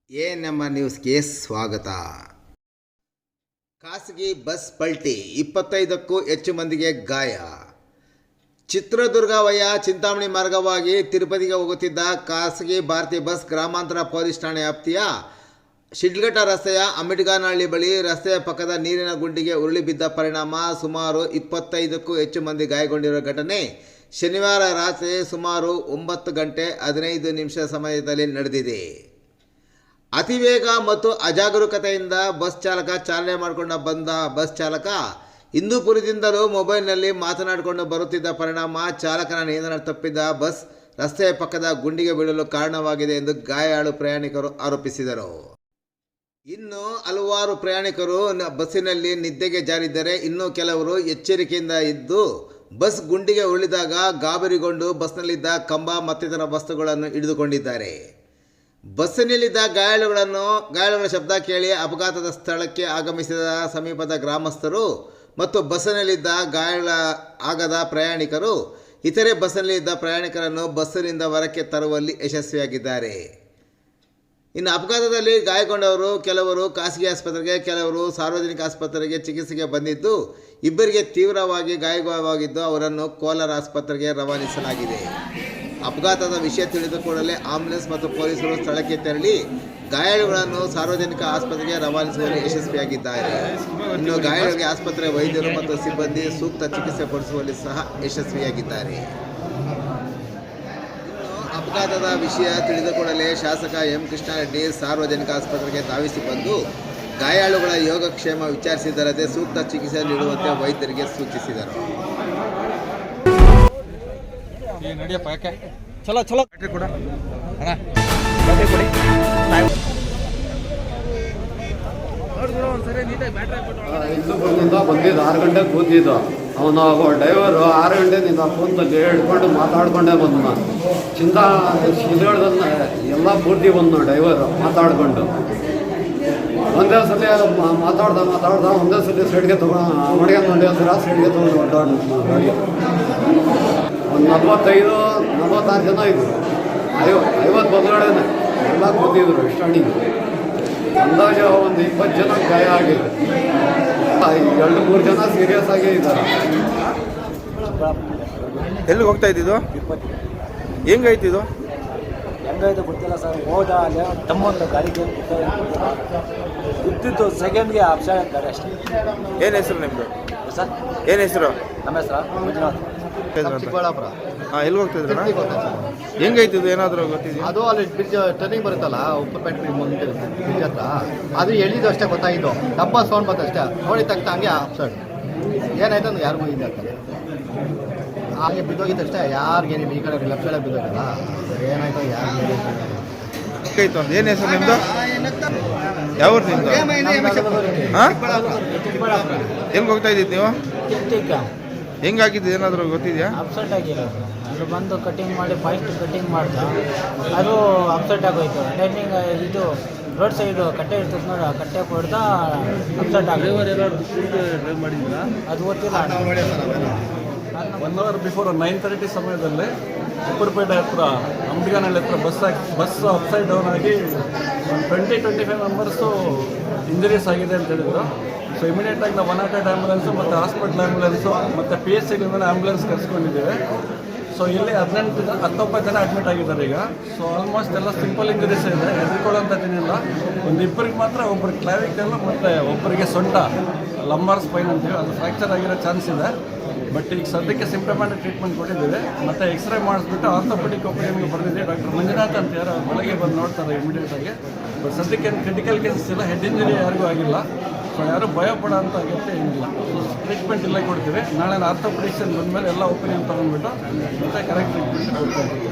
ನಮ್ಮ ನ್ಯೂಸ್ಗೆ ಸ್ವಾಗತ. ಖಾಸಗಿ ಬಸ್ ಪಲ್ಟಿ, 25ಕ್ಕೂ ಹೆಚ್ಚು ಮಂದಿಗೆ ಗಾಯ. ಚಿತ್ರದುರ್ಗ ವಯ ಚಿಂತಾಮಣಿ ಮಾರ್ಗವಾಗಿ ತಿರುಪತಿಗೆ ಹೋಗುತ್ತಿದ್ದ ಖಾಸಗಿ ಭಾರತಿ ಬಸ್ ಗ್ರಾಮಾಂತರ ಪೊಲೀಸ್ ಠಾಣೆ ವ್ಯಾಪ್ತಿಯ ಶಿಡ್ಲಘಟ್ಟ ರಸ್ತೆಯ ಅಂಬಿಡ್ಗಾನಹಳ್ಳಿ ಬಳಿ ರಸ್ತೆಯ ಪಕ್ಕದ ನೀರಿನ ಗುಂಡಿಗೆ ಉರುಳಿ ಬಿದ್ದ ಪರಿಣಾಮ ಸುಮಾರು 25ಕ್ಕೂ ಹೆಚ್ಚು ಮಂದಿ ಗಾಯಗೊಂಡಿರುವ ಘಟನೆ ಶನಿವಾರ ರಾತ್ರಿ ಸುಮಾರು 9:15 ಸಮಯದಲ್ಲಿ ನಡೆದಿದೆ. ಅತಿವೇಗ ಮತ್ತು ಅಜಾಗರೂಕತೆಯಿಂದ ಬಸ್ ಚಾಲಕ ಚಾಲನೆ ಮಾಡಿಕೊಂಡು ಬಂದ ಬಸ್ ಚಾಲಕ ಹಿಂದೂಪುರದಿಂದಲೂ ಮೊಬೈಲ್ನಲ್ಲಿ ಮಾತನಾಡಿಕೊಂಡು ಬರುತ್ತಿದ್ದ ಪರಿಣಾಮ ಚಾಲಕನ ನಿಯಂತ್ರಣ ತಪ್ಪಿದ್ದ ಬಸ್ ರಸ್ತೆಯ ಪಕ್ಕದ ಗುಂಡಿಗೆ ಬೀಳಲು ಕಾರಣವಾಗಿದೆ ಎಂದು ಗಾಯಾಳು ಪ್ರಯಾಣಿಕರು ಆರೋಪಿಸಿದರು. ಇನ್ನು ಹಲವಾರು ಪ್ರಯಾಣಿಕರು ಬಸ್ಸಿನಲ್ಲಿ ನಿದ್ದೆಗೆ ಜಾರಿದ್ದರೆ, ಇನ್ನು ಕೆಲವರು ಎಚ್ಚರಿಕೆಯಿಂದ ಇದ್ದು ಬಸ್ ಗುಂಡಿಗೆ ಉರುಳಿದಾಗ ಗಾಬರಿಗೊಂಡು ಬಸ್ನಲ್ಲಿದ್ದ ಕಂಬ ಮತ್ತಿತರ ವಸ್ತುಗಳನ್ನು ಹಿಡಿದುಕೊಂಡಿದ್ದಾರೆ. ಬಸ್ಸಿನಲ್ಲಿದ್ದ ಗಾಯಾಳುಗಳ ಶಬ್ದ ಕೇಳಿ ಅಪಘಾತದ ಸ್ಥಳಕ್ಕೆ ಆಗಮಿಸಿದ ಸಮೀಪದ ಗ್ರಾಮಸ್ಥರು ಮತ್ತು ಬಸ್ಸಿನಲ್ಲಿದ್ದ ಆಗದ ಪ್ರಯಾಣಿಕರು ಇತರೆ ಬಸ್ಸಿನಲ್ಲಿದ್ದ ಪ್ರಯಾಣಿಕರನ್ನು ಬಸ್ಸಿನಿಂದ ಹೊರಕ್ಕೆ ತರುವಲ್ಲಿ ಯಶಸ್ವಿಯಾಗಿದ್ದಾರೆ. ಇನ್ನು ಅಪಘಾತದಲ್ಲಿ ಗಾಯಗೊಂಡವರು ಕೆಲವರು ಖಾಸಗಿ ಆಸ್ಪತ್ರೆಗೆ, ಕೆಲವರು ಸಾರ್ವಜನಿಕ ಆಸ್ಪತ್ರೆಗೆ ಚಿಕಿತ್ಸೆಗೆ ಬಂದಿದ್ದು, ಇಬ್ಬರಿಗೆ ತೀವ್ರವಾಗಿ ಗಾಯವಾಗಿದ್ದು ಅವರನ್ನು ಕೋಲಾರ ಆಸ್ಪತ್ರೆಗೆ ರವಾನಿಸಲಾಗಿದೆ. ಅಪಘಾತದ ವಿಷಯ ತಿಳಿದ ಕೂಡಲೇ ಆಂಬ್ಯುಲೆನ್ಸ್ ಮತ್ತು ಪೊಲೀಸರು ಸ್ಥಳಕ್ಕೆ ತೆರಳಿ ಗಾಯಾಳುಗಳನ್ನು ಸಾರ್ವಜನಿಕ ಆಸ್ಪತ್ರೆಗೆ ರವಾನಿಸುವಲ್ಲಿ ಯಶಸ್ವಿಯಾಗಿದ್ದಾರೆ. ಇನ್ನು ಗಾಯಾಳುಗಳಿಗೆ ಆಸ್ಪತ್ರೆ ವೈದ್ಯರು ಮತ್ತು ಸಿಬ್ಬಂದಿ ಸೂಕ್ತ ಚಿಕಿತ್ಸೆ ಕೊಡಿಸುವಲ್ಲಿ ಸಹ ಯಶಸ್ವಿಯಾಗಿದ್ದಾರೆ. ಅಪಘಾತದ ವಿಷಯ ತಿಳಿದ ಕೂಡಲೇ ಶಾಸಕ ಎಂ ಕೃಷ್ಣಾರೆಡ್ಡಿ ಸಾರ್ವಜನಿಕ ಆಸ್ಪತ್ರೆಗೆ ಧಾವಿಸಿ ಬಂದು ಗಾಯಾಳುಗಳ ಯೋಗಕ್ಷೇಮ ವಿಚಾರಿಸಿದರದೆ ಸೂಕ್ತ ಚಿಕಿತ್ಸೆ ನೀಡುವಂತೆ ವೈದ್ಯರಿಗೆ ಸೂಚಿಸಿದರು. ಹಿಂದೂಪುರದಿಂದ ಬಂದಿದ್ದು 6 ಗಂಟೆಗೆ ಕೂತಿದ್ದು. ಅವನು ಡ್ರೈವರು 6 ಗಂಟೆಯಿಂದ ಫೋನ್ದಲ್ಲಿ ಹಿಡ್ಕೊಂಡು ಮಾತಾಡ್ಕೊಂಡೇ ಬಂದು. ನಾನು ಶಿಲ್ಗಡದಲ್ಲಿ ಎಲ್ಲ ಪೂರ್ತಿ ಬಂದು ಡ್ರೈವರು ಮಾತಾಡ್ಕೊಂಡು ಒಂದೇ ಸಲ ಮಾತಾಡ್ದ ಒಂದೇ ಸಲ ಸೈಡ್ಗೆ ತೊಗೊಂಡು ಒಂದೇ ಸಲ ಸೈಡ್ಗೆ ತೊಗೊಂಡು ಹೊರಟಾಡು ಗಾಡಿ. ಒಂದು 45-46 ಜನ ಇದ್ದರು. 50 ಬದಲಾವಣೆ ಎಲ್ಲ ಕೂತಿದ್ರು ಸ್ಟಾರ್ಟಿಂಗ್. ಅಂದಾಜು ಒಂದು 20 ಜನ ಗಾಯ ಆಗಿದೆ. 2-3 ಜನ ಸೀರಿಯಸ್ ಆಗೇ ಇದ್ದಾರೆ. ಎಲ್ಲಿ ಹೋಗ್ತಾ ಇದ್ದಿದ್ದು? ಹೆಂಗಾಯ್ತಿದ್ದು? ಹೆಂಗಾಯ್ತು ಗೊತ್ತಿಲ್ಲ ಸರ್. ಹೋದ ಅಲ್ಲಿ ತಮ್ಮೊಂದು ಗಾಡಿಗೆ ಇದ್ದಿದ್ದು ಸೆಕೆಂಡ್ಗೆ ಅಪ್ಸೈಡ್ ಅಂತಾರೆ ಅಷ್ಟೇ. ಏನು ಹೆಸರು ನಿಮ್ಮದು ಸರ್? ಏನು ಹೆಸರು? ನಮ್ಮ ಹೆಸರು ಮಂಜುನಾಥ್, ಚಿಕ್ಕಬಳ್ಳಾಪುರ. ಎಲ್ಲಿ ಹೋಗ್ತಿದ್ರು? ಹೆಂಗಾಯ್ತಿದ್ದು ಏನಾದರೂ ಗೊತ್ತಿದೆ? ಅದು ಅಲ್ಲಿ ಬ್ರಿಡ್ಜ್ ಟರ್ನಿಂಗ್ ಬರುತ್ತಲ್ಲ, ಉಪ್ಪುಪೇಟೆ ಮುಂದೆ ಬ್ರಿಡ್ಜ್ ಹತ್ರ, ಅದು ಎಲ್ಲಿದ್ದು ಅಷ್ಟೇ ಗೊತ್ತಾಯಿತು. ಡಬ್ಬ ಸೌಂಡ್ ಬಂತು ಅಷ್ಟೇ. ನೋಡಿದ ತಕ್ಷಣ ಹಂಗೆ ಅಪ್ಸೈಡ್ ಏನಾಯ್ತು ಅಂದ್ರೆ ಯಾರಿಗೂ ಇದೆ ಆಗ್ತದೆ. ಹಾಗೆ ಬಿದ್ದೋಗಿತ್ತು ಅಷ್ಟೇ. ಯಾರಿಗೇನಿಲ್ಲ. ಈ ಕಡೆ ಲೆಫ್ಟ್ ಸೈಡಲ್ಲಿ ಬಿದ್ದೋಗಿಲ್ಲ. ಏನಾಯ್ತು ಯಾರಿಗೆ ಆಯ್ತು ಅಂತ. ಏನು ಹೆಸರು ನಿಮ್ಮದು? ಯಾವ ಊರು ನಿಮ್ಮದು? ಹಾಂ, ಎಲ್ಲಿಗೆ ಹೋಗ್ತಾ ಇದ್ದಿದ್ದು ನೀವು? ಹೆಂಗಾಗಿದ್ದು ಏನಾದರೂ ಗೊತ್ತಿದೆಯಾ? ಅಪ್ಸೆಟ್ ಆಗಿಲ್ಲ. ಅದು ಬಂದು ಕಟಿಂಗ್ ಮಾಡಿ ಫಾಸ್ಟ್ ಕಟಿಂಗ್ ಮಾಡ್ದ, ಅದು ಅಪ್ಸೆಟ್ ಆಗೋಯ್ತು. ಟರ್ನಿಂಗ್ ಇದು ರೋಡ್ ಸೈಡು ಕಟ್ಟೆ ಇರ್ತದೆ ನೋಡಿ, ಆ ಕಟ್ಟೆ ಕೊಡ್ದ ಅಪ್ಸೆಟ್ ಆಗಿ. ಅದು ಗೊತ್ತಿಲ್ಲ. 1 ಅವರ್ ಬಿಫೋರ್ 9:30 ಸಮಯದಲ್ಲಿ ಉಪ್ಪರಪೇಟೆ ಹತ್ರ ಅಂಬಿಗಾನಹಳ್ಳಿ ಹತ್ರ ಬಸ್ ಅಪ್ಸೈಡ್ ಡೌನ್ ಆಗಿ 20-25 ಮೆಂಬರ್ಸು ಇಂಜರೀಸ್ ಆಗಿದೆ ಅಂತ ಹೇಳಿದ್ರು. ಸೊ ಇಮಿಡಿಯೇಟಾಗಿ ನಾವು 108 ಆ್ಯಂಬುಲೆನ್ಸು ಮತ್ತು ಹಾಸ್ಪಿಟ್ಲ್ ಆ್ಯಂಬುಲೆನ್ಸು ಮತ್ತು PSCಗಳಿಂದ ಆ್ಯಂಬುಲೆನ್ಸ್ ಕರೆಸ್ಕೊಂಡಿದ್ದೇವೆ. ಸೊ ಇಲ್ಲಿ 19 ಜನ ಅಡ್ಮಿಟ್ ಆಗಿದ್ದಾರೆ ಈಗ. ಸೊ ಆಲ್ಮೋಸ್ಟ್ ಎಲ್ಲ ಸಿಂಪಲ್ ಇಂಜರೀಸ್ ಇದೆ, ಹೆದರ್ಕೊಳ್ಳೋಂಥದ್ದೇನಿಲ್ಲ. ಇಬ್ಬರಿಗೆ ಮಾತ್ರ, ಒಬ್ಬರಿಗೆ ಕ್ಲಾವಿಕಲ್ ಮತ್ತು ಒಬ್ಬರಿಗೆ ಸೊಂಟ ಲಂಬಾರ್ ಸ್ಪೈನ್ ಅಂತೀವಿ, ಅದು ಫ್ರ್ಯಾಕ್ಚರ್ ಆಗಿರೋ ಚಾನ್ಸ್ ಇದೆ. ಬಟ್ ಈಗ ಸದ್ಯಕ್ಕೆ ಸಿಂಪ್ಟಮ್ಯಾಟಿಕ್ ಟ್ರೀಟ್ಮೆಂಟ್ ಕೊಟ್ಟಿದ್ದೀವಿ. ಮತ್ತು ಎಕ್ಸ್ರೇ ಮಾಡಿಸ್ಬಿಟ್ಟು ಆರ್ಥೋಪೆಡಿಕ್ ಒಪಿನಿಯನ್ಗೆ ಬರೆದಿದ್ದೀವಿ. ಡಾಕ್ಟರ್ ಮಂಜುನಾಥ್ ಅಂತ ಯಾರು ಬೆಳಗ್ಗೆ ಬಂದು ನೋಡ್ತಾರೆ ಇಮಿಡಿಯೇಟಾಗಿ. ಬಟ್ ಸದ್ಯಕ್ಕೆ ಏನು ಕ್ರಿಟಿಕಲ್ ಕೇಸಸ್ ಇಲ್ಲ, ಹೆಡ್ ಇಂಜರಿ ಯಾರಿಗೂ ಆಗಿಲ್ಲ. ಸೊ ಯಾರು ಭಯ ಪಡೋ ಅಂತ ಅಗತ್ಯ ಏನಿಲ್ಲ. ಟ್ರೀಟ್ಮೆಂಟ್ ಇಲ್ಲೇ ಕೊಡ್ತೀವಿ. ನಾಳೆ ಆರ್ಥೋಪೆಡಿಕ್ಸ್ ಬಂದಮೇಲೆ ಎಲ್ಲ ಒಪಿನಿಯನ್ ತೊಗೊಂಡ್ಬಿಟ್ಟು ಮತ್ತೆ ಕರೆಕ್ಟ್ ಟ್ರೀಟ್ಮೆಂಟ್ ಕೊಡ್ತಾ ಇದ್ದೀವಿ.